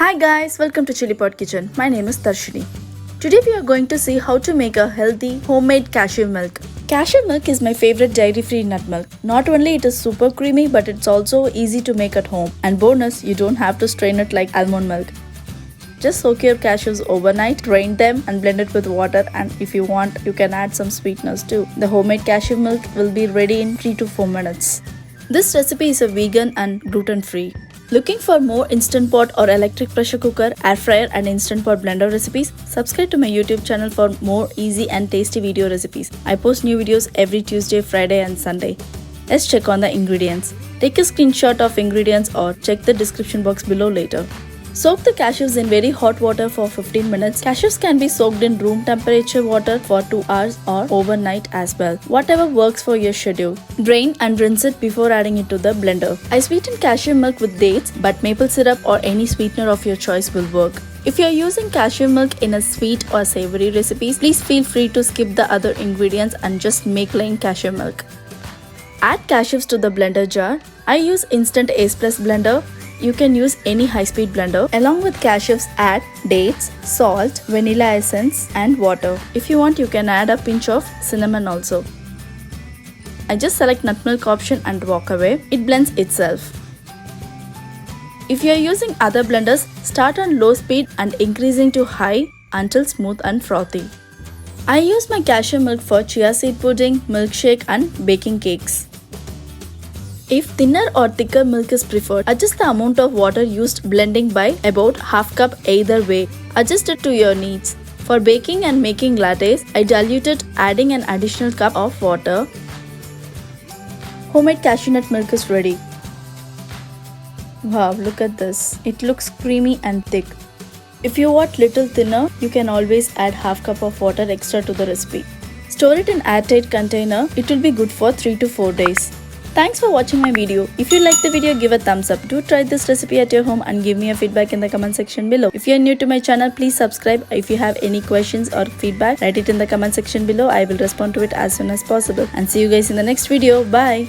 Hi guys, welcome to Chillipot kitchen. My name is Darshini. Today we are going to see how to make a healthy homemade cashew milk. Cashew milk is my favorite dairy-free nut milk. Not only it is super creamy, but it's also easy to make at home. And bonus, you don't have to strain it like almond milk. Just soak your cashews overnight, drain them and blend it with water, and if you want, you can add some sweeteners too. The homemade cashew milk will be ready in 3 to 4 minutes. This recipe is a vegan and gluten-free. Looking for more Instant Pot or electric pressure cooker, air fryer and Instant Pot blender recipes? Subscribe to my YouTube channel for more easy and tasty video recipes. I post new videos every Tuesday, Friday and Sunday. Let's check on the ingredients. Take a screenshot of ingredients or check the description box below later. Soak the cashews in very hot water for 15 minutes. Cashews can be soaked in room temperature water for 2 hours or overnight as well. Whatever works for your schedule. Drain and rinse it before adding it to the blender. I sweeten cashew milk with dates, but maple syrup or any sweetener of your choice will work. If you are using cashew milk in a sweet or savory recipes, please feel free to skip the other ingredients and just make plain cashew milk. Add cashews to the blender jar. I use Instant Ace Plus blender. You can use any high-speed blender. Along with cashews, add dates, salt, vanilla essence and water. If you want, you can add a pinch of cinnamon also. I just select nut milk option and walk away. It blends itself. If you are using other blenders, start on low speed and increasing to high until smooth and frothy. I use my cashew milk for chia seed pudding, milkshake and baking cakes. If thinner or thicker milk is preferred, adjust the amount of water used, blending by about half cup either way. Adjust it to your needs. For baking and making lattes, I dilute it, adding an additional cup of water. Homemade cashew nut milk is ready. Wow, look at this. It looks creamy and thick. If you want little thinner, you can always add half cup of water extra to the recipe. Store it in airtight container. It will be good for 3 to 4 days. Thanks for watching my video. If you like the video, give a thumbs up. Do try this recipe at your home and give me a feedback in the comment section below. If you are new to my channel, please subscribe. If you have any questions or feedback, write it in the comment section below. I will respond to it as soon as possible. And see you guys in the next video. Bye.